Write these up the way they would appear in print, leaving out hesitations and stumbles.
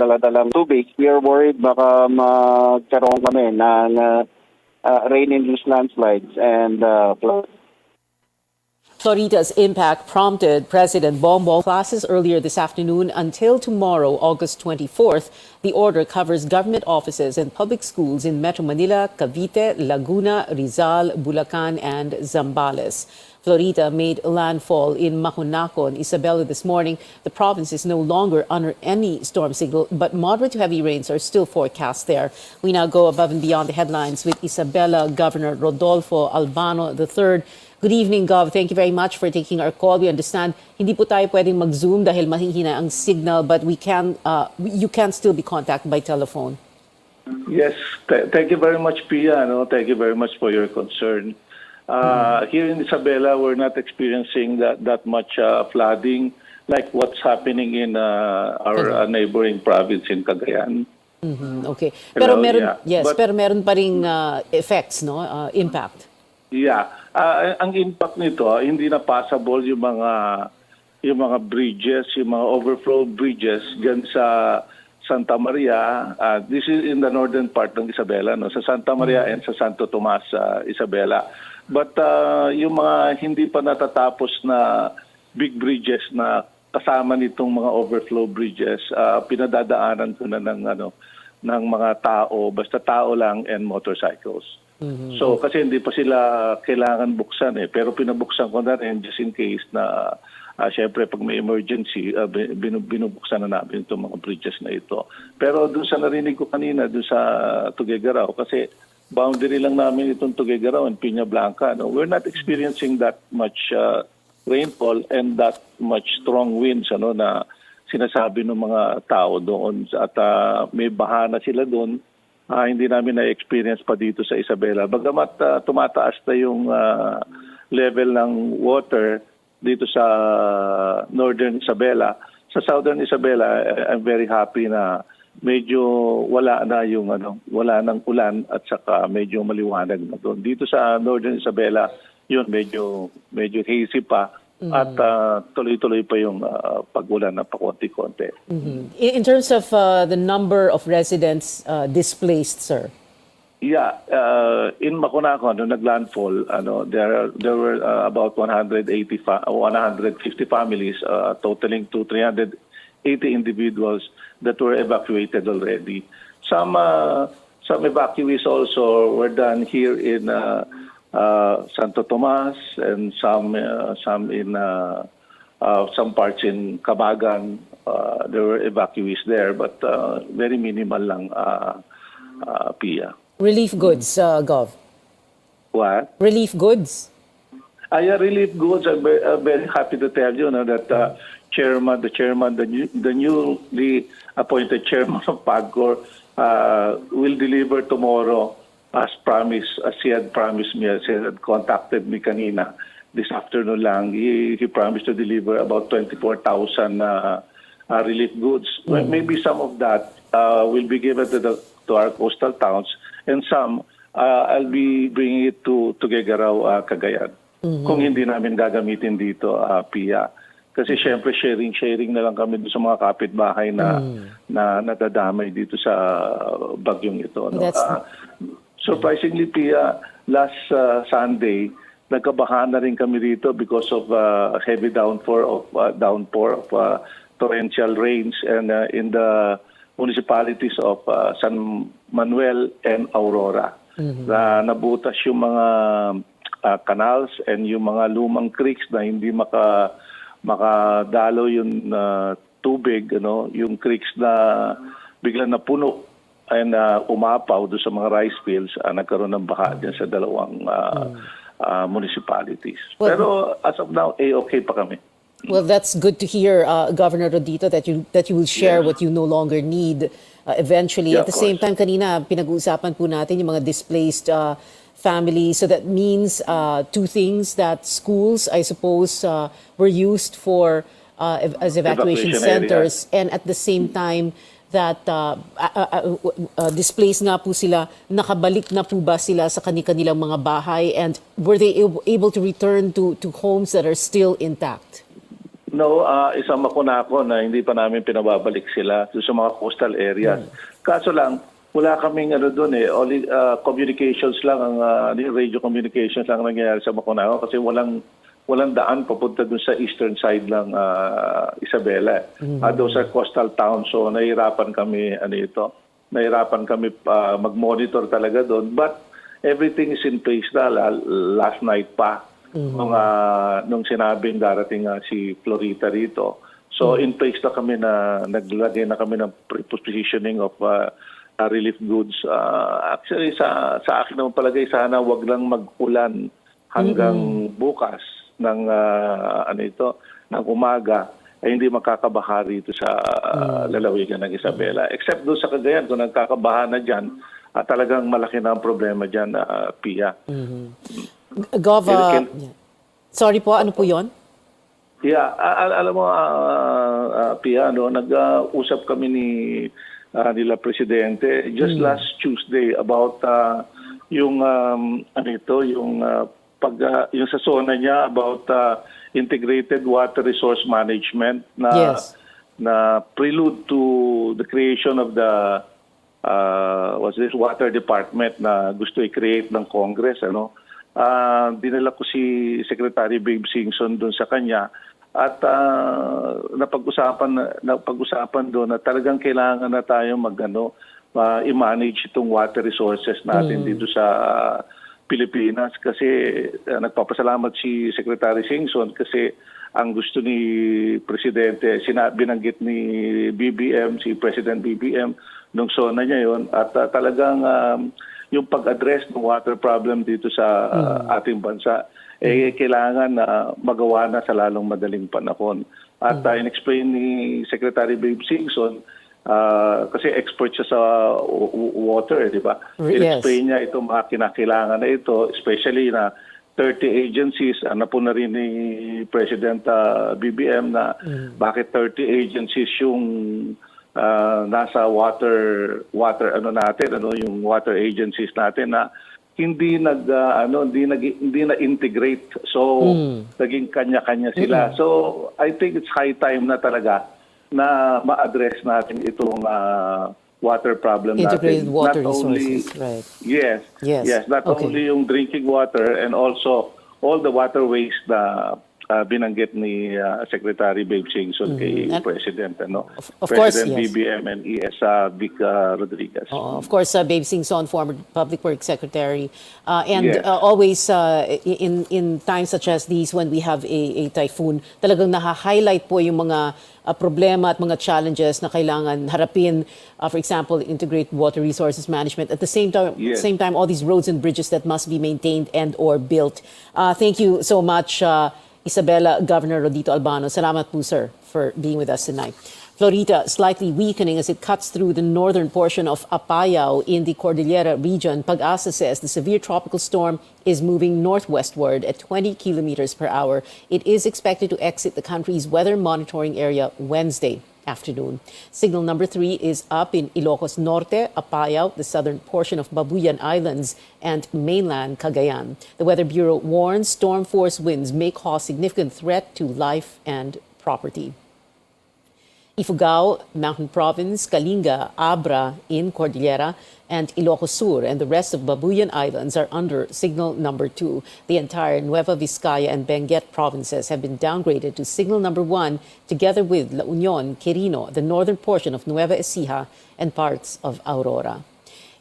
dala-dalang tubig. We are worried baka magkaroon kami ng rain-induced landslides and floods. Florida's impact prompted President Bongbong classes earlier this afternoon until tomorrow, August 24th. The order covers government offices and public schools in Metro Manila, Cavite, Laguna, Rizal, Bulacan, and Zambales. Florida made landfall in Macunaco, Isabela this morning. The province is no longer under any storm signal, but moderate to heavy rains are still forecast there. We now go above and beyond the headlines with Isabela Governor Rodolfo Albano III. Good evening, Gov. Thank you very much for taking our call. We understand hindi po tayo pwedeng mag-Zoom dahil mahihina ang signal, but you can still be contacted by telephone. Yes, thank you very much, Pia. Thank you very much for your concern. Here in Isabela, we're not experiencing that much flooding like what's happening in our neighboring province in Cagayan. Okay. Pero Hello, meron, yeah. pero meron pa ring effects, no? Impact. Yeah. Ang impact nito, hindi na passable yung mga bridges, yung mga overflow bridges diyan sa Santa Maria. This is in the northern part ng Isabela, no? Sa Santa Maria and sa Santo Tomas, Isabela. But yung mga hindi pa natatapos na big bridges na kasama nitong mga overflow bridges, pinadadaanan ko na ng mga tao, basta tao lang and motorcycles. So kasi hindi pa sila kailangan buksan pero pinabuksan ko na rin just in case na syempre pag may emergency, binubuksan na namin itong mga bridges na ito. Pero doon sa narinig ko kanina, doon sa Tuguegarao, kasi boundary lang namin itong Tuguegarao and Piña Blanca. No? We're not experiencing that much rainfall and that much strong winds na sinasabi ng mga tao doon. At may baha na sila doon. Hindi namin na-experience pa dito sa Isabela. Bagamat tumataas na yung level ng water dito sa northern Isabela. Sa southern Isabela, I'm very happy na medyo wala na yung wala nang ulan at saka medyo maliwanag na doon. Dito sa northern Isabela, yun medyo hazy pa. At tuloy-tuloy pa yung pag-ulan na pakonti-konti. In terms of the number of residents displaced, sir? Yeah, in Macunaco, nag-landfall, there were about 150 families, totaling to 380 individuals that were evacuated already. Some evacuees also were done here in Santo Tomas and some in some parts in Cabagan. There were evacuees there, but very minimal lang, Pia. Relief goods, Gov. What? Relief goods? Yeah, relief goods. I'm very happy to tell you that the newly appointed chairman of PAGCOR will deliver tomorrow as promised, as he had promised me, as he had contacted me kanina this afternoon lang. He promised to deliver about 24,000 relief goods. Well, maybe some of that will be given to our coastal towns, and some I'll be bringing it to Tuguegarao, Cagayan. Kung hindi namin gagamitin dito, Pia. Kasi syempre sharing na lang kami sa mga kapitbahay na nadadamay dito sa bagyong ito. No? Surprisingly, Pia, last Sunday, nagkabaha na rin kami dito because of heavy downpour of torrential rains and in the municipalities of San Manuel and Aurora. Na nabutas yung mga canals and yung mga lumang creeks na hindi makadalo yung tubig, yung creeks na biglang napuno and umapaw doon sa mga rice fields, nagkaroon ng baha dyan sa dalawang municipalities. Pero as of now, okay pa kami. Well, that's good to hear, Governor Rodito, that you will share what you no longer need eventually. Yeah, at the same time, kanina pinag-uusapan po natin yung mga displaced families. So that means two things, that schools, I suppose, were used for as evacuation centers, and at the same time that displaced nga po sila, nakabalik na po ba sila sa kanilang mga bahay, and were they able to return to homes that are still intact? No, isama ko na ako na hindi pa namin pinababalik sila doon sa mga coastal areas. Kaso lang, wala kaming doon only communications lang, ang radio communications lang ang nangyayari sa Macunaco kasi walang daan papunta doon sa eastern side lang, Isabela. Doon sa coastal town, so nahihirapan kami mag-monitor talaga doon. But everything is in place na last night pa. Nung sinabing darating si Florita rito. So in place na kami na naglagay na kami ng pre-positioning of relief goods. Actually sa akin naman palagay sana wag lang mag-ulan hanggang bukas ng ng umaga ay hindi makakabaha rito sa lalawigan ng Isabela. Except doon sa Cagayan, kung nagkakabaha na dyan, talagang malaki na ang problema dyan, Pia. Gova, sorry po, ano po yon? Yeah, alam mo, Pia, nag-usap kami nila Presidente just last Tuesday about yung sa zona niya about integrated water resource management na prelude to the creation of the water department na gusto i-create ng Congress, dinala ko si Secretary Babe Singson doon sa kanya at napag-usapan doon na talagang kailangan na tayo i-manage itong water resources natin dito sa Pilipinas kasi nagpapasalamat si Secretary Singson kasi ang gusto ni Presidente, binanggit ni BBM, si President BBM, nung zona niya yon at talagang yung pag-address ng water problem dito sa ating bansa, kailangan na magawa na sa lalong madaling panahon. At in-explain ni Secretary Babe Singson, kasi expert siya sa water, di ba? In-explain niya itong mga kinakailangan na ito, especially na 30 agencies, po na rin ni President BBM na bakit 30 agencies yung nasa water yung water agencies natin na hindi na integrate, so naging kanya-kanya sila. So I think it's high time na talaga na ma-address natin itong water problem integrated natin. Water not resources, only, right? Yes. Not only yung drinking water and also all the waterways na binanggit ni Secretary Babe Singson kay President, Of course, President yes. BBM and Vic Rodriguez. Of course, Babe Singson, former Public Works Secretary, and Yes. always in times such as these when we have a typhoon, talagang naha-highlight po yung mga problema at mga challenges na kailangan harapin. For example, integrate water resources management. At the same time, all these roads and bridges that must be maintained and or built. Thank you so much, Isabela, Governor Rodito Albano. Salamat po, sir, for being with us tonight. Florita slightly weakening as it cuts through the northern portion of Apayao in the Cordillera region. Pag-asa says the severe tropical storm is moving northwestward at 20 kilometers per hour. It is expected to exit the country's weather monitoring area Wednesday afternoon. Signal number 3 is up in Ilocos Norte, Apayao, the southern portion of Babuyan Islands, and mainland Cagayan. The Weather Bureau warns storm force winds may cause significant threat to life and property. Ifugao, Mountain Province, Kalinga, Abra in Cordillera, and Ilocos Sur and the rest of Babuyan Islands are under signal number 2. The entire Nueva Vizcaya and Benguet provinces have been downgraded to signal number 1, together with La Union, Quirino, the northern portion of Nueva Ecija, and parts of Aurora.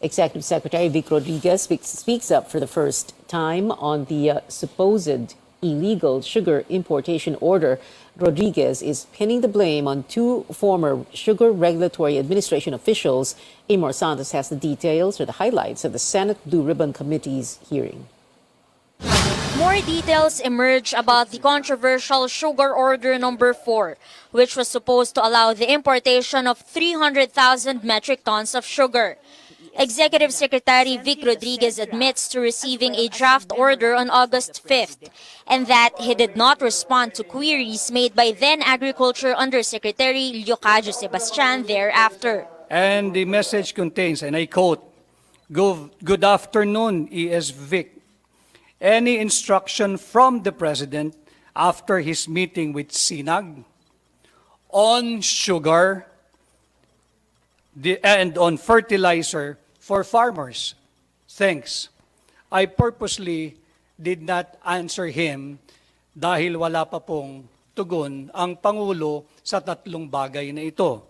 Executive Secretary Vic Rodriguez speaks up for the first time on the supposed illegal sugar importation order. Rodriguez is pinning the blame on 2 former Sugar Regulatory Administration officials. Amor Santos has the details or the highlights of the Senate Blue Ribbon Committee's hearing. More details emerge about the controversial Sugar Order Number 4, which was supposed to allow the importation of 300,000 metric tons of sugar. Executive Secretary Vic Rodriguez admits to receiving a draft order on August 5th and that he did not respond to queries made by then Agriculture Undersecretary Leocadio Sebastian thereafter. And the message contains, and I quote, "Good afternoon, ES Vic. Any instruction from the President after his meeting with Sinag on sugar and on fertilizer for farmers. Thanks. I purposely did not answer him dahil wala pa pong tugon ang Pangulo sa tatlong bagay na ito.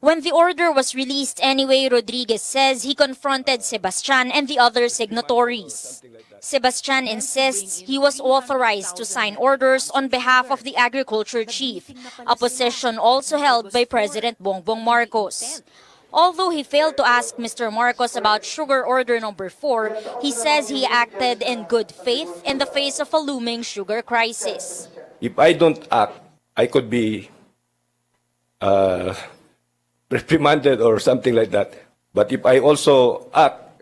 When the order was released anyway, Rodriguez says he confronted Sebastian and the other signatories. Sebastian insists he was authorized to sign orders on behalf of the agriculture chief, a position also held by President Bongbong Marcos. Although he failed to ask Mr. Marcos about sugar order number 4, he says he acted in good faith in the face of a looming sugar crisis. If I don't act, I could be reprimanded or something like that. But if I also act,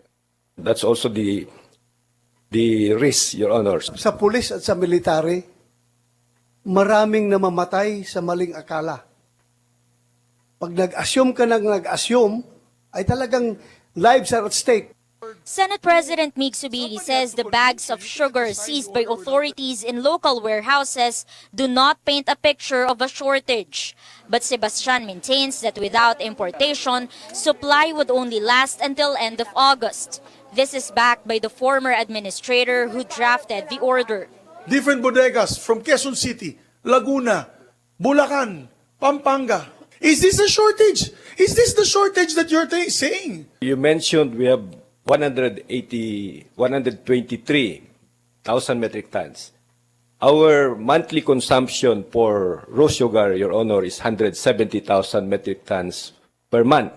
that's also the risk, Your Honors. Sa pulis at sa military, maraming namamatay sa maling akala. Pag nag-assume ka ng nag-assume, ay talagang lives are at stake. Senate President Mig Subiri says the bags of sugar seized by authorities in local warehouses do not paint a picture of a shortage. But Sebastian maintains that without importation, supply would only last until end of August. This is backed by the former administrator who drafted the order. Different bodegas from Quezon City, Laguna, Bulacan, Pampanga. Is this a shortage? Is this the shortage that you're saying? You mentioned we have 123,000 metric tons. Our monthly consumption for raw sugar, Your Honor, is 170,000 metric tons per month.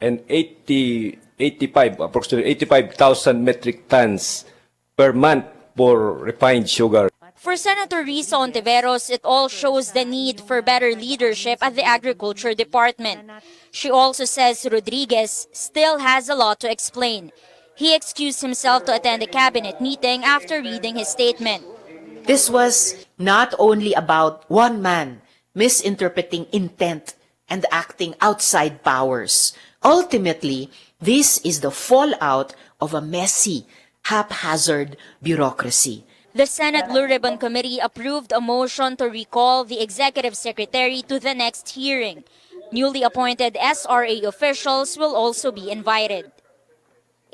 And approximately 85,000 metric tons per month for refined sugar. For Senator Risa Ontiveros, it all shows the need for better leadership at the Agriculture Department. She also says Rodriguez still has a lot to explain. He excused himself to attend a cabinet meeting after reading his statement. This was not only about one man misinterpreting intent and acting outside powers. Ultimately, this is the fallout of a messy, haphazard bureaucracy. The Senate Blue Ribbon Committee approved a motion to recall the executive secretary to the next hearing. Newly appointed SRA officials will also be invited.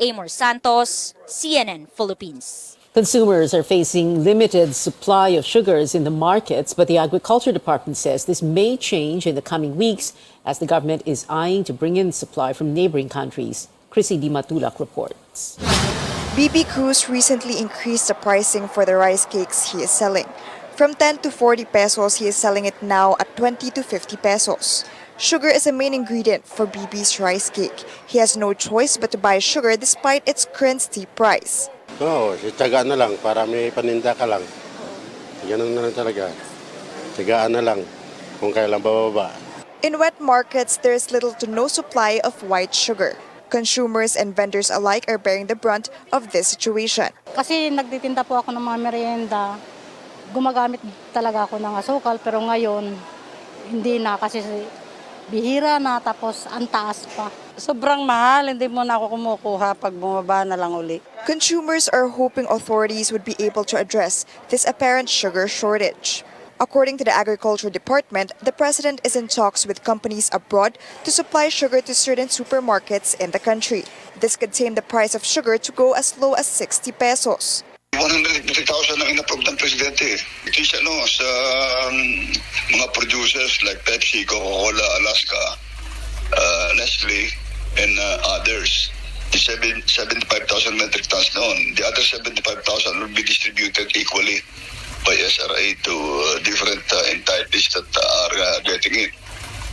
Amor Santos, CNN Philippines. Consumers are facing limited supply of sugars in the markets, but the Agriculture Department says this may change in the coming weeks as the government is eyeing to bring in supply from neighboring countries. Chrissy Di Matulak reports. BB Cruz recently increased the pricing for the rice cakes he is selling. From 10 to 40 pesos, he is selling it now at 20 to 50 pesos. Sugar is a main ingredient for BB's rice cake. He has no choice but to buy sugar despite its current steep price. Oo, tiyagaan na lang para may paninda ka lang. Ganun na lang talaga. Tiyagaan na lang kung kailan bababa. In wet markets, there is little to no supply of white sugar. Consumers and vendors alike are bearing the brunt of this situation. Kasi nagtitinda po ako ng mga merienda, gumagamit talaga ako ng asukal, pero ngayon hindi na kasi bihira na tapos ang taas pa. Sobrang mahal, hindi mo na ako kumukuha pag bumaba na lang uli. Consumers are hoping authorities would be able to address this apparent sugar shortage. According to the Agriculture Department, the president is in talks with companies abroad to supply sugar to certain supermarkets in the country. This could tame the price of sugar to go as low as 60 pesos. 150,000 ang in-approve ng presidente. Ito is sa mga producers like Pepsi, Coca-Cola, Alaska, Nestle, and others. The 75,000 metric tons noon. The other 75,000 will be distributed equally by SRA to different entities that are getting it,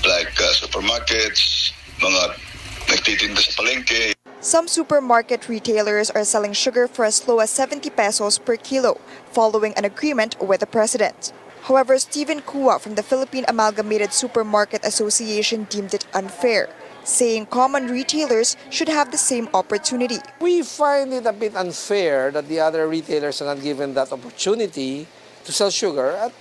like supermarkets, mga nagtitinda sa palengke. Some supermarket retailers are selling sugar for as low as 70 pesos per kilo, following an agreement with the president. However, Stephen Kua from the Philippine Amalgamated Supermarket Association deemed it unfair, saying common retailers should have the same opportunity. We find it a bit unfair that the other retailers are not given that opportunity to sell sugar at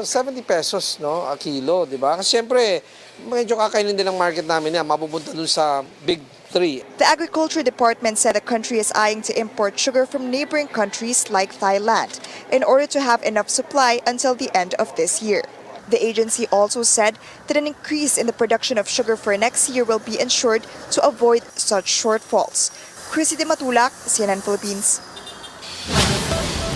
70 pesos a kilo, di ba? Kasi siyempre, medyo kakainin din ng market namin yan. Mapupunta dun sa big 3. The Agriculture Department said the country is eyeing to import sugar from neighboring countries like Thailand in order to have enough supply until the end of this year. The agency also said that an increase in the production of sugar for next year will be ensured to avoid such shortfalls. Chrissy De Matulak, CNN Philippines.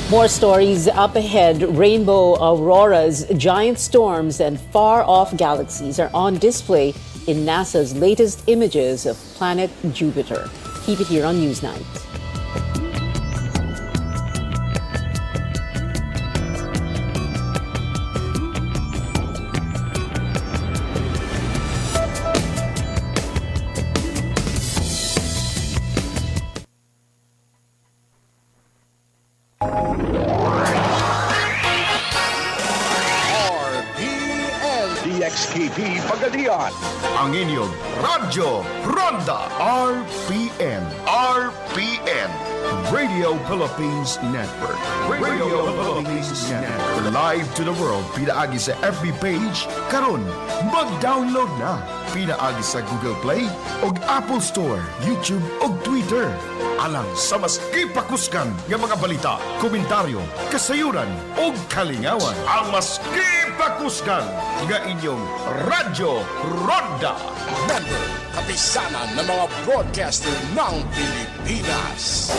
More stories up ahead. Rainbow auroras, giant storms, and far-off galaxies are on display in NASA's latest images of planet Jupiter. Keep it here on Newsnight. RPN DXKP Pagadian. Ang inyong Radyo Ronda. RPN. RPN. Radio Philippines Network. Radio Philippines Network. Live to the world. Pinaagi sa FB page. Karon, mag-download na. Pinaagi sa Google Play o Apple Store, YouTube o Twitter. Alang sa mas kipakuskan ng mga balita, komentaryo, kasayuran o kalingawan. Ang mas kipakuskan ng inyong Radyo Ronda. Member, kapisanan ng mga broadcaster ng Pilipinas.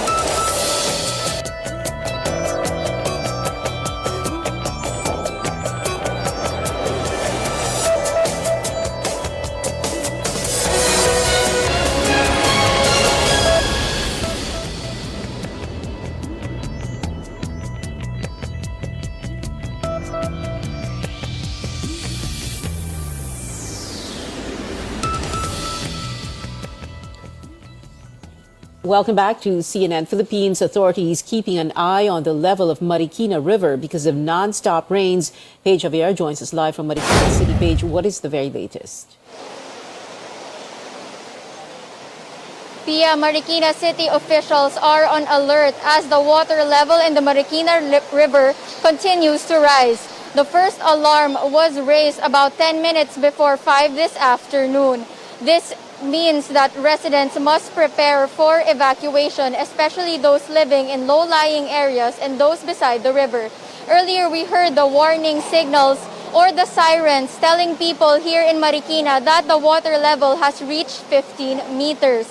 Welcome back to CNN Philippines. Authorities keeping an eye on the level of Marikina River because of non-stop rains. Paige Javier joins us live from Marikina City. Paige, what is the very latest? Pia, Marikina City officials are on alert as the water level in the Marikina River continues to rise. The first alarm was raised about 10 minutes before 5 this afternoon. This means that residents must prepare for evacuation, especially those living in low-lying areas and those beside the river. Earlier, we heard the warning signals or the sirens telling people here in Marikina that the water level has reached 15 meters.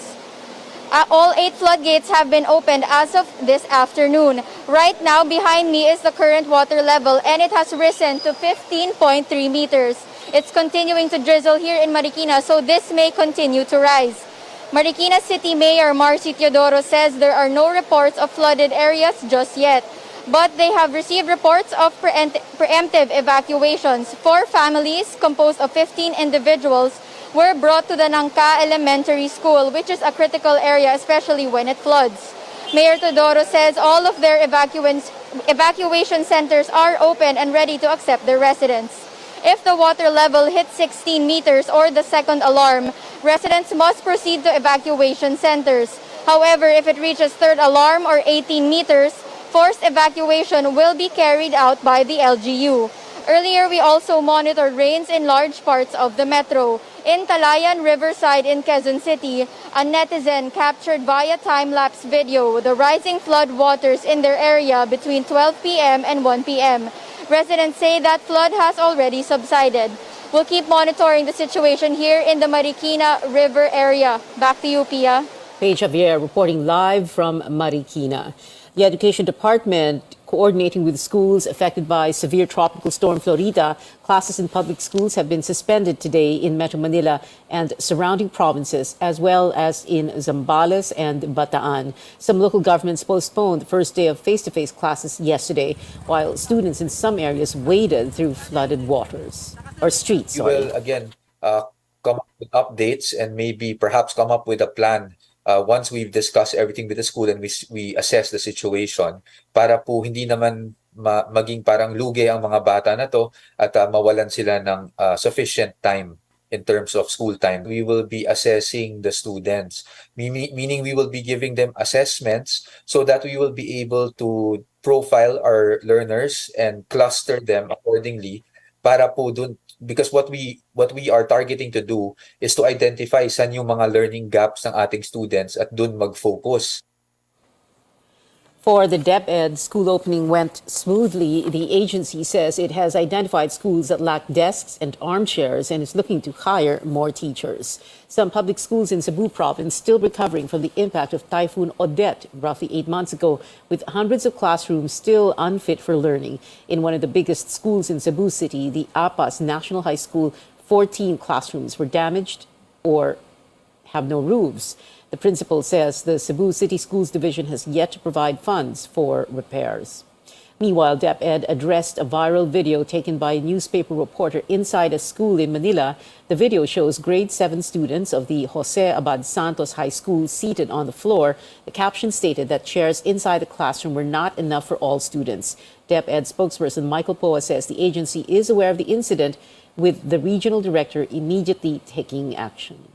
All 8 floodgates have been opened as of this afternoon. Right now, behind me is the current water level, and it has risen to 15.3 meters. It's continuing to drizzle here in Marikina, so this may continue to rise. Marikina City Mayor Marcy Teodoro says there are no reports of flooded areas just yet, but they have received reports of preemptive evacuations. 4 families composed of 15 individuals were brought to the Nangka Elementary School, which is a critical area, especially when it floods. Mayor Teodoro says all of their evacuation centers are open and ready to accept their residents. If the water level hits 16 meters or the second alarm, residents must proceed to evacuation centers. However, if it reaches third alarm or 18 meters, forced evacuation will be carried out by the LGU. Earlier, we also monitored rains in large parts of the metro. In Talayan Riverside in Quezon City, a netizen captured via time-lapse video the rising flood waters in their area between 12 p.m. and 1 p.m. Residents say that flood has already subsided. We'll keep monitoring the situation here in the Marikina River area. Back to you, Pia. Paige Javier reporting live from Marikina. The Education Department coordinating with schools affected by severe tropical storm Florida. Classes in public schools have been suspended today in Metro Manila and surrounding provinces, as well as in Zambales and Bataan. Some local governments postponed the first day of face-to-face classes yesterday, while students in some areas waded through flooded waters or streets. We will again come up with updates and maybe perhaps come up with a plan once we've discussed everything with the school and we assess the situation para po hindi naman maging parang lugi ang mga bata na to at mawalan sila ng sufficient time in terms of school time. We will be assessing the students, meaning we will be giving them assessments so that we will be able to profile our learners and cluster them accordingly para po because what we are targeting to do is to identify saan yung mga learning gaps ng ating students at dun mag-focus. For the DepEd, school opening went smoothly. The agency says it has identified schools that lack desks and armchairs and is looking to hire more teachers. Some public schools in Cebu province still recovering from the impact of Typhoon Odette roughly 8 months ago, with hundreds of classrooms still unfit for learning. In one of the biggest schools in Cebu City, the APAS National High School, 14 classrooms were damaged or have no roofs. The principal says the Cebu City Schools Division has yet to provide funds for repairs. Meanwhile, DepEd addressed a viral video taken by a newspaper reporter inside a school in Manila. The video shows grade 7 students of the Jose Abad Santos High School seated on the floor. The caption stated that chairs inside the classroom were not enough for all students. DepEd spokesperson Michael Poa says the agency is aware of the incident, with the regional director immediately taking action.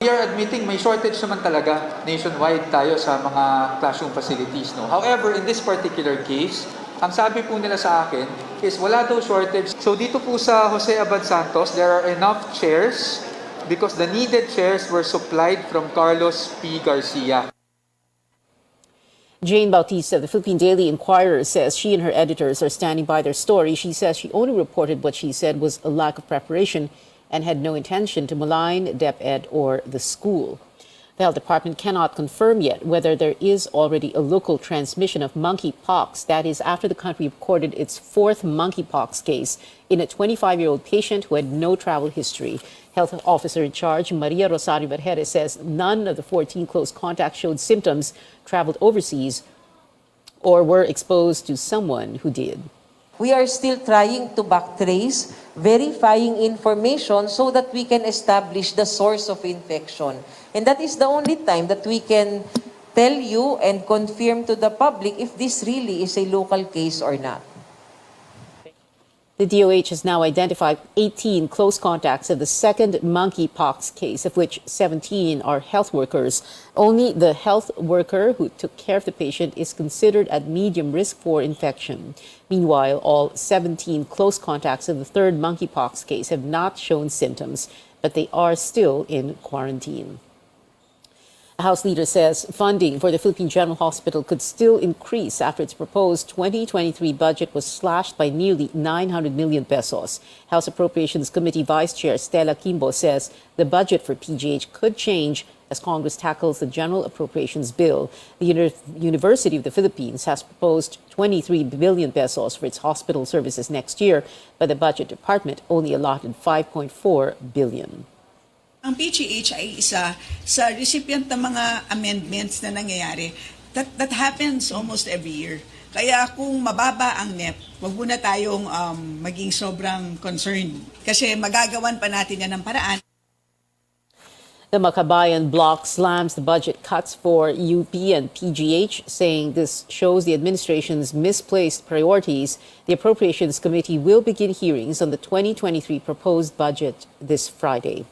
We are admitting may shortage naman talaga nationwide tayo sa mga classroom facilities. No? However, in this particular case, ang sabi po nila sa akin is wala daw shortage. So dito po sa Jose Abad Santos, there are enough chairs because the needed chairs were supplied from Carlos P. Garcia. Jane Bautista of the Philippine Daily Inquirer says she and her editors are standing by their story. She says she only reported what she said was a lack of preparation and had no intention to malign DepEd or the school. The health department cannot confirm yet whether there is already a local transmission of monkeypox. That is after the country recorded its 4th monkeypox case in a 25-year-old patient who had no travel history. Health officer in charge, Maria Rosario Vergere, says none of the 14 close contacts showed symptoms, traveled overseas, or were exposed to someone who did. We are still trying to backtrace, verifying information so that we can establish the source of infection. And that is the only time that we can tell you and confirm to the public if this really is a local case or not. The DOH has now identified 18 close contacts of the 2nd monkeypox case, of which 17 are health workers. Only the health worker who took care of the patient is considered at medium risk for infection. Meanwhile, all 17 close contacts of the 3rd monkeypox case have not shown symptoms, but they are still in quarantine. A House leader says funding for the Philippine General Hospital could still increase after its proposed 2023 budget was slashed by nearly 900 million pesos. House Appropriations Committee Vice Chair Stella Kimbo says the budget for PGH could change as Congress tackles the General Appropriations Bill. The University of the Philippines has proposed 23 billion pesos for its hospital services next year, but the Budget Department only allotted 5.4 billion. Ang PGH ay isa sa recipient ng mga amendments na nangyayari. That happens almost every year. Kaya kung mababa ang NEP, wag muna tayong maging sobrang concerned. Kasi magagawan pa natin yan ng paraan. The Pagadian bloc slams the budget cuts for UP and PGH, saying this shows the administration's misplaced priorities. The Appropriations Committee will begin hearings on the 2023 proposed budget this Friday.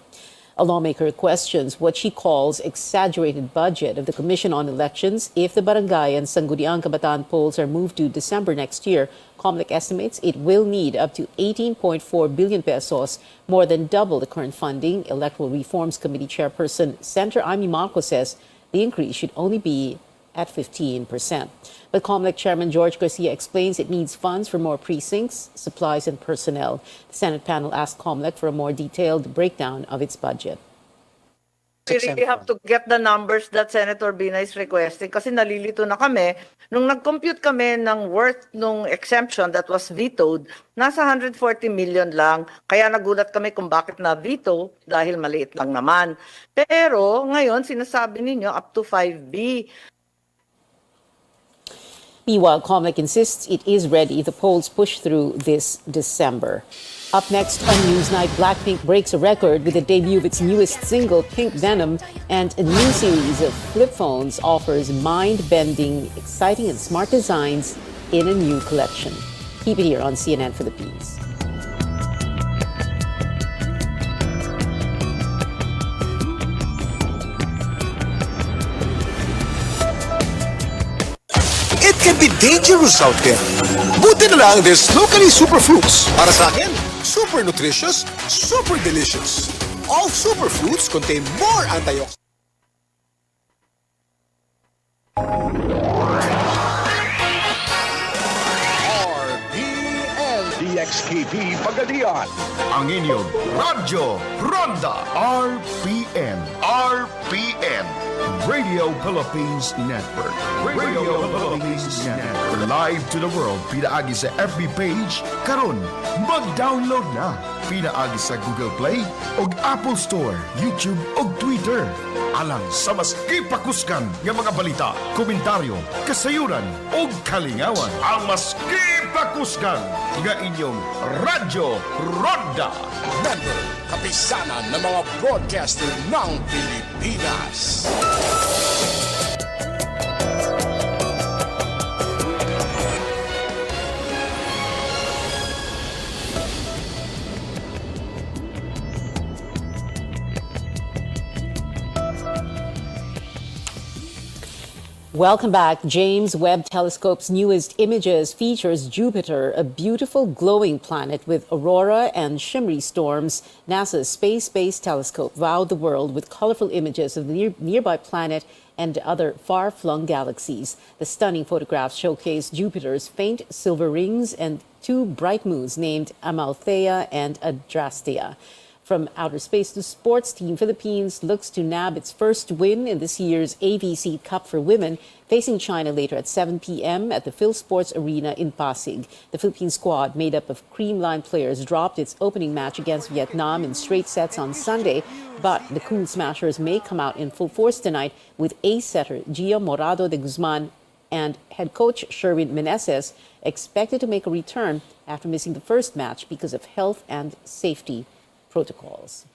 A lawmaker questions what she calls exaggerated budget of the Commission on Elections if the Barangay and Sangguniang Kabataan polls are moved to December next year. COMELEC estimates it will need up to 18.4 billion pesos, more than double the current funding. Electoral Reforms Committee Chairperson Senator Amy Marcos says the increase should only be at 15%. But COMELEC Chairman George Garcia explains it needs funds for more precincts, supplies, and personnel. The Senate panel asked COMELEC for a more detailed breakdown of its budget. We really have to get the numbers that Senator Bina is requesting kasi nalilito na kami. Nung nag-compute kami ng worth nung exemption that was vetoed, nasa 140 million lang. Kaya nagulat kami kung bakit na-veto dahil maliit lang naman. Pero ngayon sinasabi ninyo up to 5B. Meanwhile, COMELEC insists it is ready if the polls push through this December. Up next on Newsnight, Blackpink breaks a record with the debut of its newest single, Pink Venom, and a new series of flip phones offers mind-bending, exciting, and smart designs in a new collection. Keep it here on CNN Philippines. It can be dangerous out there. Buti na lang there's locally superfoods. Para sa akin, Super nutritious, super delicious. All superfoods contain more antioxidants. RPN DXKP Pagadian. Ang inyong Radyo Ronda. RPN. RPN. Radio Philippines Network. Radio Philippines Network. Live to the world. Pinaagi sa FB page. Karon, mag-download na. Pinaagi sa Google Play o Apple Store, YouTube o Twitter. Alang sa mas kipakuskan ng mga balita, komentaryo, kasayuran o kalingawan. Ang mas kipakuskan ng inyong Radyo Ronda. Member, kapisanan ng mga broadcaster ng Pilipinas. Welcome back. James Webb Telescope's newest images features Jupiter, a beautiful glowing planet with aurora and shimmery storms. NASA's Space-Based Telescope wowed the world with colorful images of the nearby planet and other far-flung galaxies. The stunning photographs showcase Jupiter's faint silver rings and two bright moons named Amalthea and Adrastea. From outer space to sports, Team Philippines looks to nab its first win in this year's AVC Cup for Women, facing China later at 7 p.m. at the PhilSports Arena in Pasig. The Philippine squad, made up of creamline players, dropped its opening match against Vietnam in straight sets on Sunday, but the Cool Smashers may come out in full force tonight with ace setter Gio Morado de Guzman and head coach Sherwin Meneses expected to make a return after missing the first match because of health and safety protocols.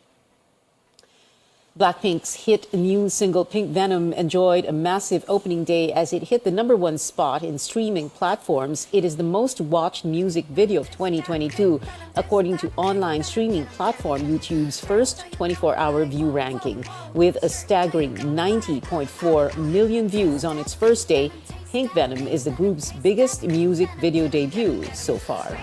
Blackpink's hit new single Pink Venom enjoyed a massive opening day as it hit the #1 spot in streaming platforms. It is the most watched music video of 2022, according to online streaming platform YouTube's first 24-hour view ranking. With a staggering 90.4 million views on its first day, Pink Venom is the group's biggest music video debut so far.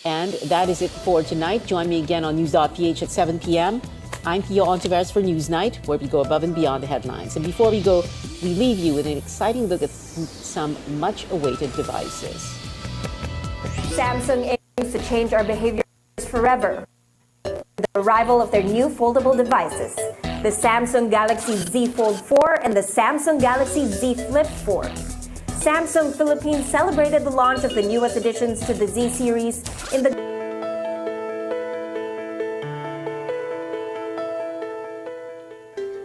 And that is it for tonight. Join me again on News.ph at 7 p.m. I'm Pio Ontiveros for Newsnight, where we go above and beyond the headlines. And before we go, we leave you with an exciting look at some much-awaited devices. Samsung aims to change our behaviors forever with the arrival of their new foldable devices, the Samsung Galaxy Z Fold 4 and the Samsung Galaxy Z Flip 4. Samsung Philippines celebrated the launch of the newest additions to the Z series in the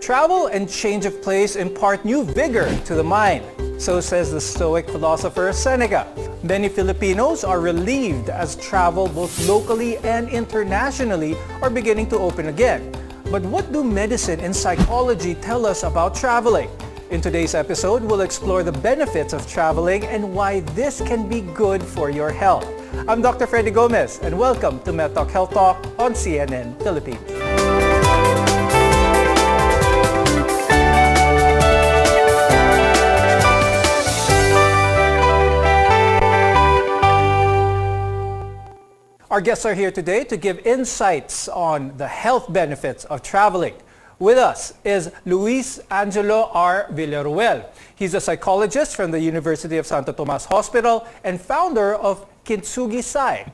Travel and change of place impart new vigor to the mind, so says the Stoic philosopher Seneca. Many Filipinos are relieved as travel both locally and internationally are beginning to open again. But what do medicine and psychology tell us about traveling? In today's episode, we'll explore the benefits of traveling and why this can be good for your health. I'm Dr. Freddy Gomez, and welcome to MedTalk Health Talk on CNN Philippines. Our guests are here today to give insights on the health benefits of traveling. With us is Luis Angelo R. Villaruel. He's a psychologist from the University of Santo Tomas Hospital and founder of Kintsugi Sai.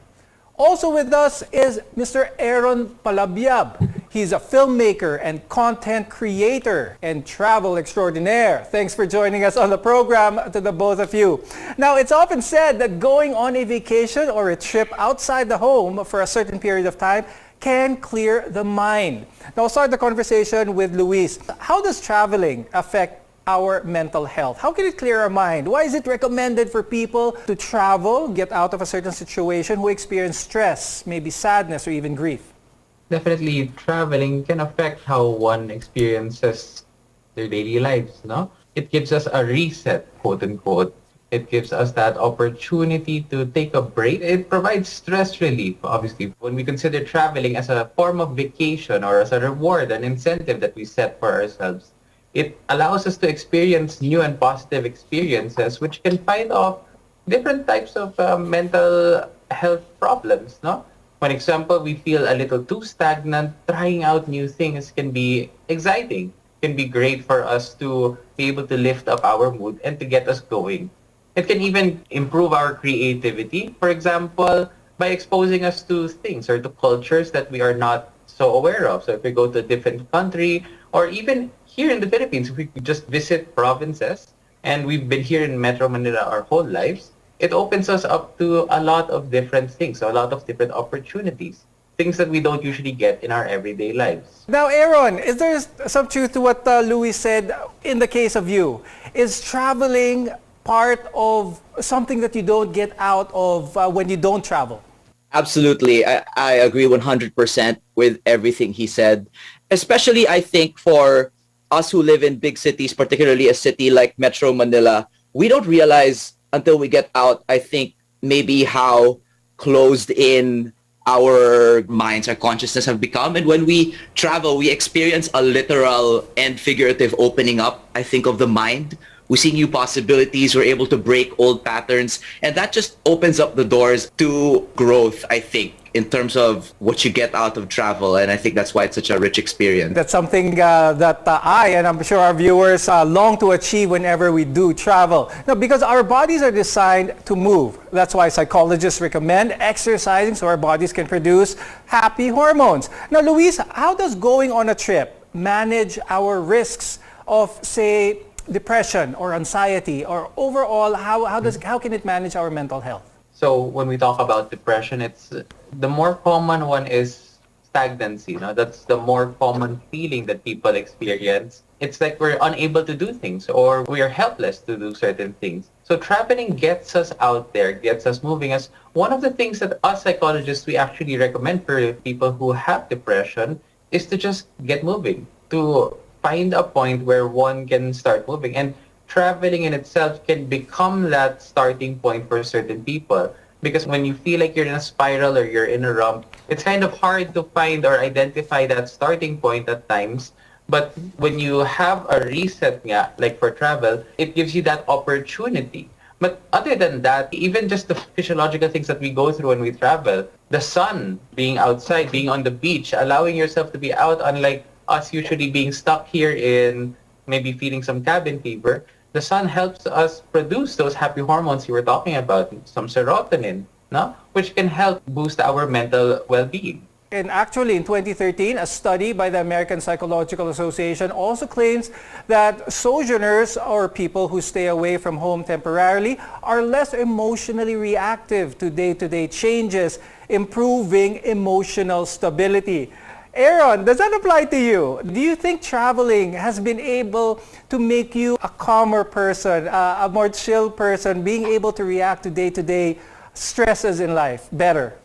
Also with us is Mr. Aaron Palabiab. He's a filmmaker and content creator and travel extraordinaire. Thanks for joining us on the program, to the both of you. Now, it's often said that going on a vacation or a trip outside the home for a certain period of time can clear the mind. Now, I'll start the conversation with Luis. How does traveling affect our mental health? How can it clear our mind? Why is it recommended for people to travel, get out of a certain situation, who experience stress, maybe sadness, or even grief? Definitely, traveling can affect how one experiences their daily lives, no? It gives us a reset, quote unquote. It gives us that opportunity to take a break. It provides stress relief, obviously. When we consider traveling as a form of vacation or as a reward, an incentive that we set for ourselves, it allows us to experience new and positive experiences which can fight off different types of mental health problems, no? For example, we feel a little too stagnant, trying out new things can be exciting, can be great for us to be able to lift up our mood and to get us going. It can even improve our creativity, for example, by exposing us to things or to cultures that we are not so aware of. So if we go to a different country, or even here in the Philippines, if we just visit provinces, and we've been here in Metro Manila our whole lives, it opens us up to a lot of different things, a lot of different opportunities, things that we don't usually get in our everyday lives. Now, Aaron, is there some truth to what Louis said in the case of you? Is traveling part of something that you don't get out of when you don't travel? Absolutely. I agree 100% with everything he said. Especially, I think, for us who live in big cities, particularly a city like Metro Manila, we don't realize until we get out, I think, maybe how closed in our minds, our consciousness have become. And when we travel, we experience a literal and figurative opening up, I think, of the mind. We see new possibilities. We're able to break old patterns. And that just opens up the doors to growth, I think, in terms of what you get out of travel. And I think that's why it's such a rich experience. That's something that I, and I'm sure our viewers, long to achieve whenever we do travel. Now, because our bodies are designed to move. That's why psychologists recommend exercising so our bodies can produce happy hormones. Now, Luis, how does going on a trip manage our risks of, say, depression or anxiety, or overall, how can it manage our mental health? So when we talk about depression, it's the more common one is stagnancy. That's the more common feeling that people experience. It's like we're unable to do things, or we are helpless to do certain things. So traveling gets us out there, gets us moving. As one of the things that us psychologists, we actually recommend for people who have depression is to just get moving, to find a point where one can start moving. And traveling in itself can become that starting point for certain people. Because when you feel like you're in a spiral or you're in a rump, it's kind of hard to find or identify that starting point at times. But when you have a reset, like for travel, it gives you that opportunity. But other than that, even just the physiological things that we go through when we travel, the sun, being outside, being on the beach, allowing yourself to be out, unlike us usually being stuck here in maybe feeling some cabin fever, the sun helps us produce those happy hormones you were talking about, some serotonin, which can help boost our mental well-being. And actually, in 2013, a study by the American Psychological Association also claims that sojourners, or people who stay away from home temporarily, are less emotionally reactive to day-to-day changes, improving emotional stability. Aaron, does that apply to you? Do you think traveling has been able to make you a calmer person, a more chill person, being able to react to day-to-day stresses in life better?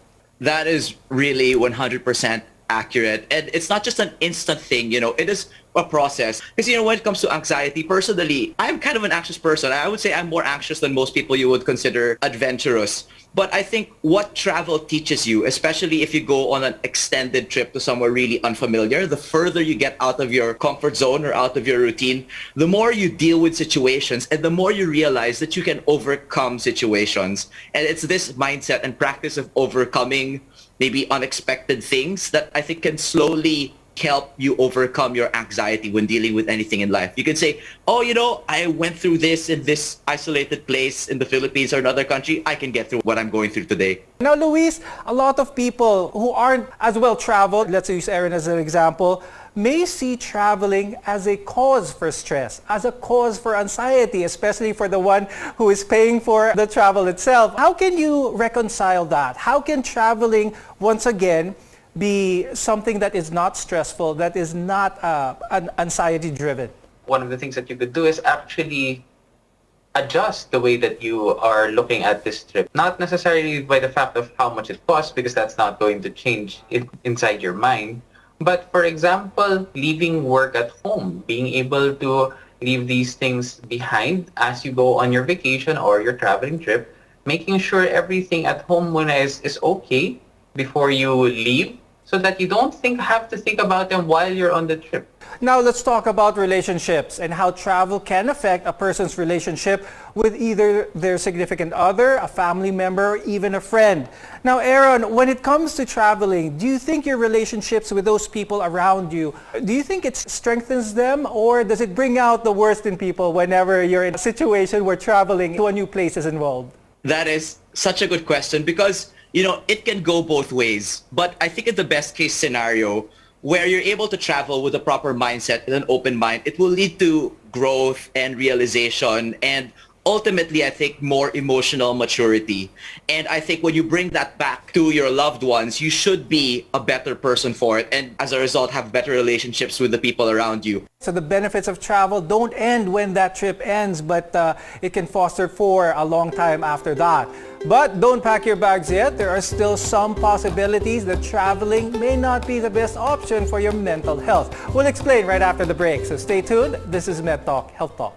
That is really 100% accurate. And it's not just an instant thing, it is a process. Because, when it comes to anxiety, personally, I'm kind of an anxious person. I would say I'm more anxious than most people you would consider adventurous. But I think what travel teaches you, especially if you go on an extended trip to somewhere really unfamiliar, the further you get out of your comfort zone or out of your routine, the more you deal with situations and the more you realize that you can overcome situations. And it's this mindset and practice of overcoming maybe unexpected things that I think can slowly help you overcome your anxiety when dealing with anything in life. You can say, I went through this in this isolated place in the Philippines or another country. I can get through what I'm going through today. Now, Luis, a lot of people who aren't as well traveled, let's use Aaron as an example, may see traveling as a cause for stress, as a cause for anxiety, especially for the one who is paying for the travel itself. How can you reconcile that? How can traveling, once again, be something that is not stressful, that is not anxiety-driven? One of the things that you could do is actually adjust the way that you are looking at this trip. Not necessarily by the fact of how much it costs, because that's not going to change inside your mind. But for example, leaving work at home, being able to leave these things behind as you go on your vacation or your traveling trip, making sure everything at home is okay before you leave. so that you don't have to think about them while you're on the trip. Now let's talk about relationships and how travel can affect a person's relationship with either their significant other, a family member, or even a friend. Now, Aaron, when it comes to traveling, do you think your relationships with those people around you, do you think it strengthens them, or does it bring out the worst in people whenever you're in a situation where traveling to a new place is involved? That is such a good question because, it can go both ways. But I think in the best case scenario, where you're able to travel with a proper mindset and an open mind, it will lead to growth and realization and ultimately, I think, more emotional maturity. And I think when you bring that back to your loved ones, you should be a better person for it. And as a result, have better relationships with the people around you. So the benefits of travel don't end when that trip ends, but it can foster for a long time after that. But don't pack your bags yet. There are still some possibilities that traveling may not be the best option for your mental health. We'll explain right after the break. So stay tuned. This is Med Talk, Health Talk.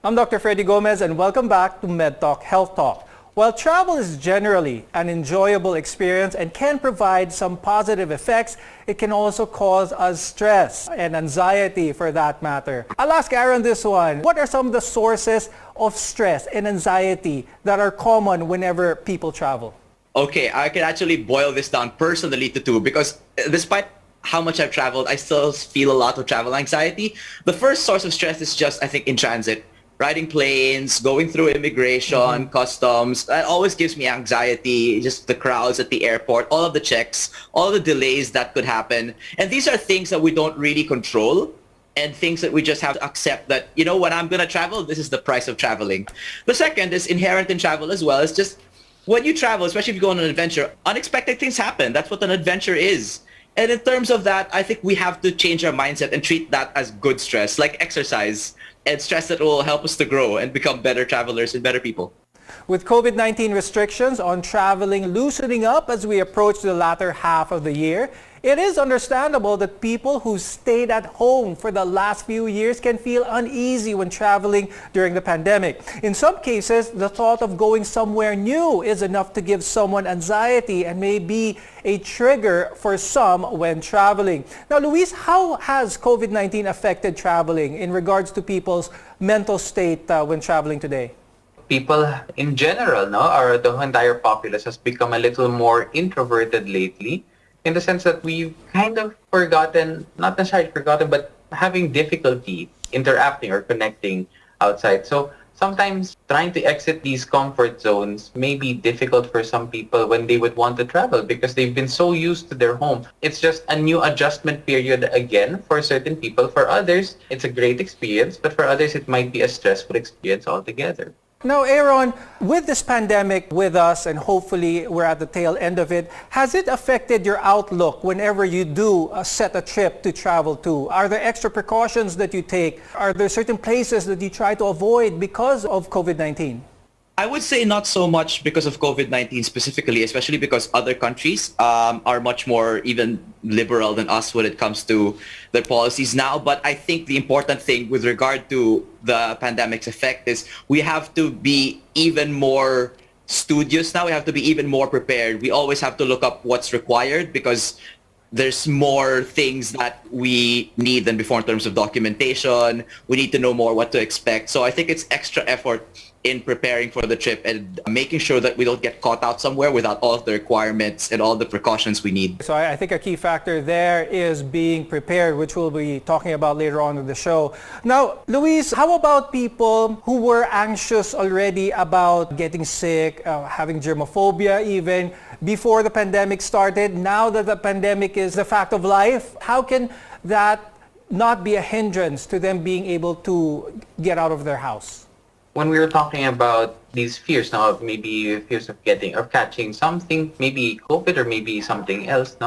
I'm Dr. Freddy Gomez and welcome back to Med Talk, Health Talk. While travel is generally an enjoyable experience and can provide some positive effects, it can also cause us stress and anxiety for that matter. I'll ask Aaron this one. What are some of the sources of stress and anxiety that are common whenever people travel? Okay, I can actually boil this down personally to two because despite how much I've traveled, I still feel a lot of travel anxiety. The first source of stress is just, I think, in transit. Riding planes, going through immigration, customs, that always gives me anxiety, just the crowds at the airport, all of the checks, all the delays that could happen. And these are things that we don't really control and things that we just have to accept that, when I'm going to travel, this is the price of traveling. The second is inherent in travel as well. It's just when you travel, especially if you go on an adventure, unexpected things happen. That's what an adventure is. And in terms of that, I think we have to change our mindset and treat that as good stress, like exercise. And stress that will help us to grow and become better travelers and better people. With COVID-19 restrictions on traveling loosening up as we approach the latter half of the year, it is understandable that people who stayed at home for the last few years can feel uneasy when traveling during the pandemic. In some cases, the thought of going somewhere new is enough to give someone anxiety and may be a trigger for some when traveling. Now, Luis, how has COVID-19 affected traveling in regards to people's mental state when traveling today? People in general, or the entire populace has become a little more introverted lately, in the sense that we've kind of forgotten, not necessarily forgotten, but having difficulty interacting or connecting outside. So sometimes trying to exit these comfort zones may be difficult for some people when they would want to travel because they've been so used to their home. It's just a new adjustment period again for certain people. For others, it's a great experience, but for others, it might be a stressful experience altogether. Now, Aaron, with this pandemic with us, and hopefully we're at the tail end of it, has it affected your outlook whenever you do set a trip to travel to? Are there extra precautions that you take? Are there certain places that you try to avoid because of COVID-19? I would say not so much because of COVID-19 specifically, especially because other countries are much more even liberal than us when it comes to their policies now. But I think the important thing with regard to the pandemic's effect is we have to be even more studious now. We have to be even more prepared. We always have to look up what's required because there's more things that we need than before in terms of documentation. We need to know more what to expect. So I think it's extra effort in preparing for the trip and making sure that we don't get caught out somewhere without all of the requirements and all the precautions we need. So I think a key factor there is being prepared, which we'll be talking about later on in the show. Now, Luis, how about people who were anxious already about getting sick, having germophobia even before the pandemic started? Now that the pandemic is a fact of life, how can that not be a hindrance to them being able to get out of their house? When we were talking about these fears now, maybe fears of getting or catching something, maybe COVID or maybe something else,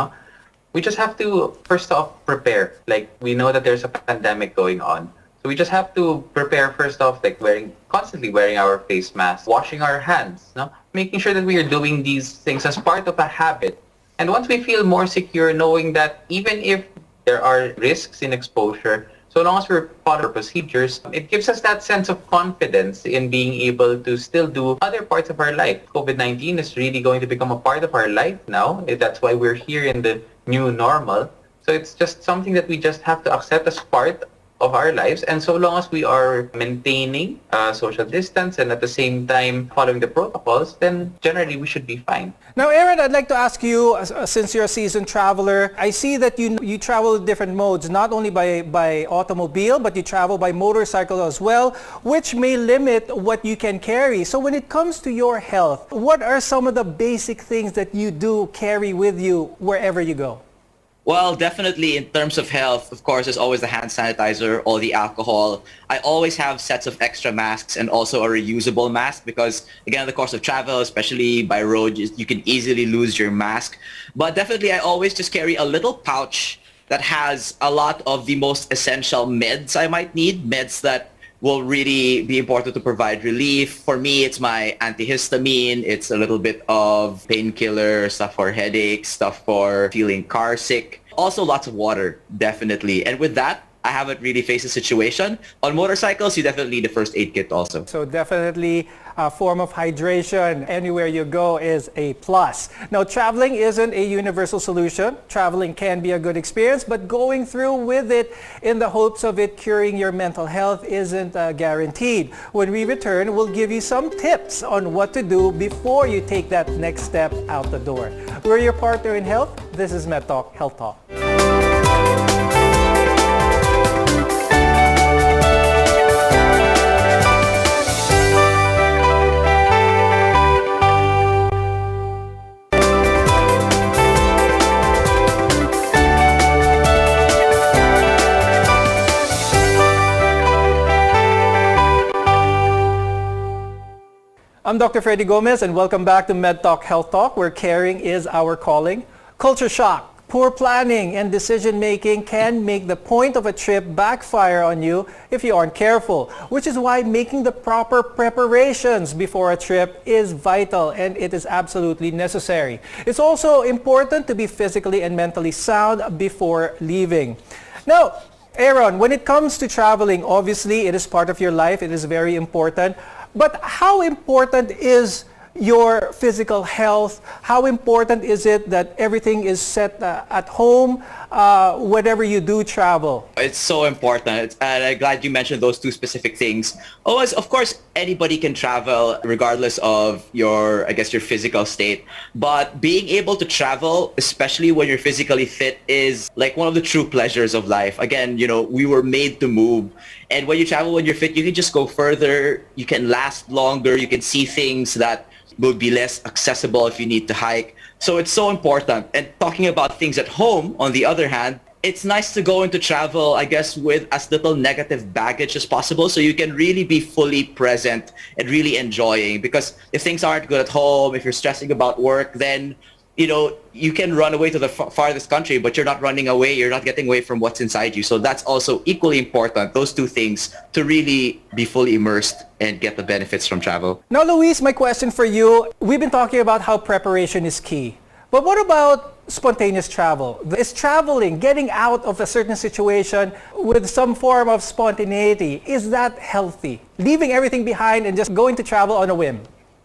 we just have to first off prepare. Like we know that there's a pandemic going on. So we just have to prepare first off, like constantly wearing our face mask, washing our hands, no? Making sure that we are doing these things as part of a habit. And once we feel more secure knowing that even if there are risks in exposure, so long as we're following procedures, it gives us that sense of confidence in being able to still do other parts of our life. COVID-19 is really going to become a part of our life now. That's why we're here in the new normal. So it's just something that we just have to accept as part of our lives. And so long as we are maintaining social distance and at the same time following the protocols, then generally we should be fine. Now, Aaron, I'd like to ask you, since you're a seasoned traveler, I see that you travel in different modes, not only by automobile, but you travel by motorcycle as well, which may limit what you can carry. So when it comes to your health, what are some of the basic things that you do carry with you wherever you go? Well, definitely in terms of health, of course, there's always the hand sanitizer or the alcohol. I always have sets of extra masks and also a reusable mask because, again, in the course of travel, especially by road, you can easily lose your mask. But definitely, I always just carry a little pouch that has a lot of the most essential meds I might need, meds that will really be important to provide relief. For me, it's my antihistamine. It's a little bit of painkiller, stuff for headaches, stuff for feeling car sick. Also lots of water, definitely. And with that, I haven't really faced a situation. On motorcycles, you definitely need a first aid kit also. So definitely a form of hydration anywhere you go is a plus. Now, traveling isn't a universal solution. Traveling can be a good experience, but going through with it in the hopes of it curing your mental health isn't guaranteed. When we return, we'll give you some tips on what to do before you take that next step out the door. We're your partner in health. This is MedTalk Health Talk. I'm Dr. Freddy Gomez and welcome back to MedTalk Health Talk, where caring is our calling. Culture shock, poor planning, and decision-making can make the point of a trip backfire on you if you aren't careful, which is why making the proper preparations before a trip is vital and it is absolutely necessary. It's also important to be physically and mentally sound before leaving. Now, Aaron, when it comes to traveling, obviously it is part of your life. It is very important. But how important is your physical health? How important is it that everything is set at home whenever you do travel? It's so important, and I'm glad you mentioned those two specific things. Always, of course, anybody can travel regardless of your physical state. But being able to travel, especially when you're physically fit, is like one of the true pleasures of life. Again, we were made to move. And when you travel, when you're fit, you can just go further. You can last longer. You can see things that will be less accessible if you need to hike. So it's so important. And talking about things at home, on the other hand, it's nice to go into travel, I guess, with as little negative baggage as possible so you can really be fully present and really enjoying. Because if things aren't good at home, if you're stressing about work, then you can run away to the farthest country, but you're not running away. You're not getting away from what's inside you. So that's also equally important, those two things, to really be fully immersed and get the benefits from travel. Now, Luis, my question for you, we've been talking about how preparation is key. But what about spontaneous travel? Is traveling, getting out of a certain situation with some form of spontaneity, is that healthy? Leaving everything behind and just going to travel on a whim?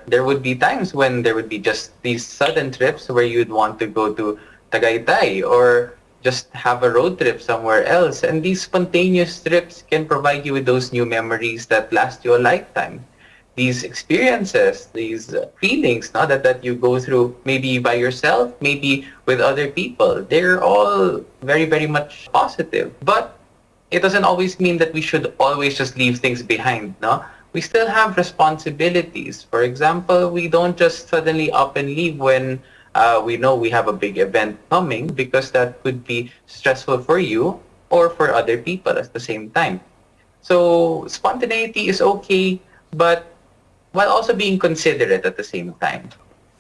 There would be times when there would be just these sudden trips where you'd want to go to Tagaytay or just have a road trip somewhere else. And these spontaneous trips can provide you with those new memories that last you a lifetime. These experiences, these feelings that you go through, maybe by yourself, maybe with other people, they're all very, very much positive. But it doesn't always mean that we should always just leave things behind, no? We still have responsibilities. For example, we don't just suddenly up and leave when we know we have a big event coming, because that could be stressful for you or for other people at the same time. So spontaneity is okay, but while also being considerate at the same time.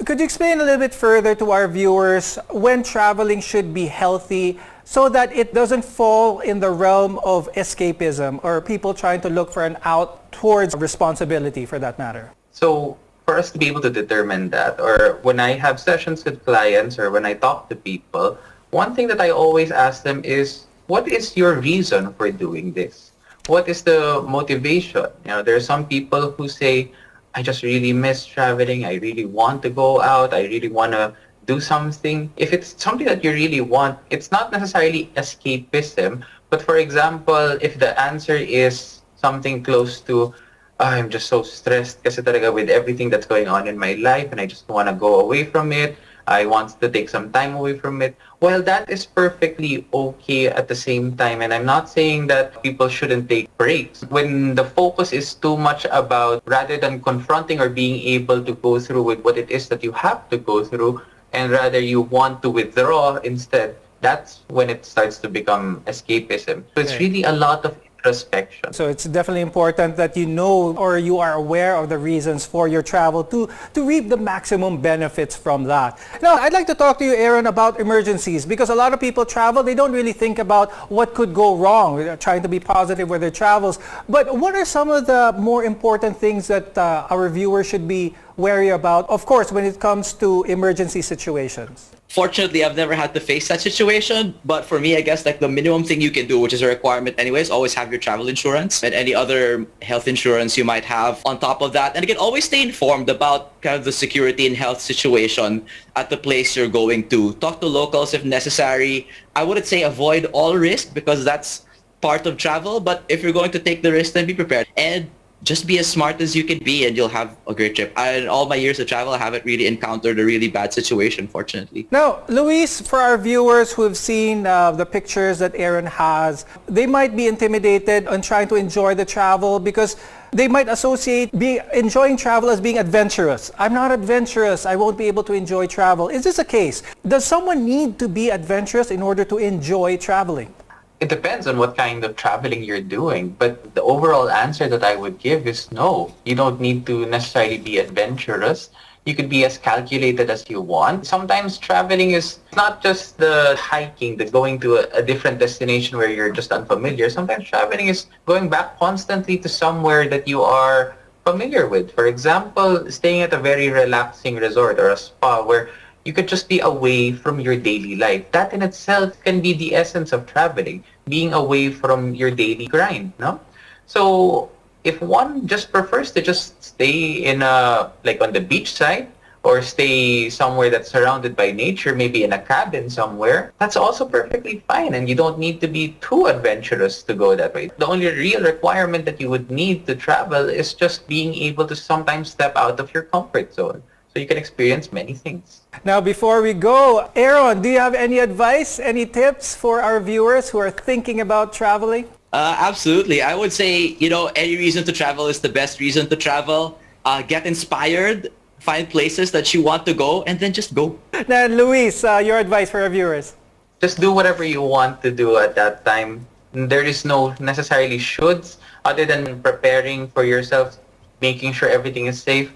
Could you explain a little bit further to our viewers when traveling should be healthy, so that it doesn't fall in the realm of escapism or people trying to look for an out towards responsibility for that matter? So for us to be able to determine that, or when I have sessions with clients or when I talk to people, one thing that I always ask them is, what is your reason for doing this? What is the motivation? There are some people who say, I just really miss traveling. I really want to go out. I really want to do something. If it's something that you really want, it's not necessarily escapism. But for example, if the answer is something close to, I'm just so stressed kasi talaga with everything that's going on in my life and I just want to go away from it. I want to take some time away from it. Well, that is perfectly okay at the same time. And I'm not saying that people shouldn't take breaks. When the focus is too much about, rather than confronting or being able to go through with what it is that you have to go through, and rather you want to withdraw instead, that's when it starts to become escapism. So it's really a lot of introspection. So it's definitely important that you know or you are aware of the reasons for your travel to reap the maximum benefits from that. Now, I'd like to talk to you, Aaron, about emergencies, because a lot of people travel, they don't really think about what could go wrong. They're trying to be positive with their travels. But what are some of the more important things that our viewers should be wary about, of course, when it comes to emergency situations? Fortunately, I've never had to face that situation, but for me, I guess like the minimum thing you can do, which is a requirement anyways, always have your travel insurance and any other health insurance you might have on top of that. And again, always stay informed about kind of the security and health situation at the place you're going to. Talk to locals if necessary. I wouldn't say avoid all risk because that's part of travel, but if you're going to take the risk, then be prepared. And just be as smart as you can be and you'll have a great trip. In all my years of travel, I haven't really encountered a really bad situation, fortunately. Now, Luis, for our viewers who have seen the pictures that Aaron has, they might be intimidated on trying to enjoy the travel because they might associate enjoying travel as being adventurous. I'm not adventurous. I won't be able to enjoy travel. Is this a case? Does someone need to be adventurous in order to enjoy traveling? It depends on what kind of traveling you're doing, but the overall answer that I would give is no. You don't need to necessarily be adventurous. You could be as calculated as you want. Sometimes traveling is not just the hiking, the going to a different destination where you're just unfamiliar. Sometimes traveling is going back constantly to somewhere that you are familiar with. For example, staying at a very relaxing resort or a spa where you could just be away from your daily life. That in itself can be the essence of traveling, being away from your daily grind, no? So if one just prefers to just stay in like on the beach side or stay somewhere that's surrounded by nature, maybe in a cabin somewhere, that's also perfectly fine. And you don't need to be too adventurous to go that way. The only real requirement that you would need to travel is just being able to sometimes step out of your comfort zone, so you can experience many things. Now, before we go, Aaron, do you have any advice, any tips for our viewers who are thinking about traveling? Absolutely. I would say, any reason to travel is the best reason to travel. Get inspired, find places that you want to go, and then just go. Now, Luis, your advice for our viewers? Just do whatever you want to do at that time. There is no necessarily shoulds other than preparing for yourself, making sure everything is safe.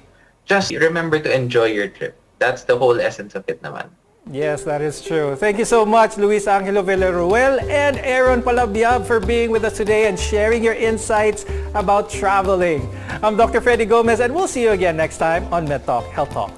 Just remember to enjoy your trip. That's the whole essence of it naman. Yes, that is true. Thank you so much, Luis Angelo Villaruel and Aaron Palabiab, for being with us today and sharing your insights about traveling. I'm Dr. Freddy Gomez, and we'll see you again next time on MedTalk Health Talk.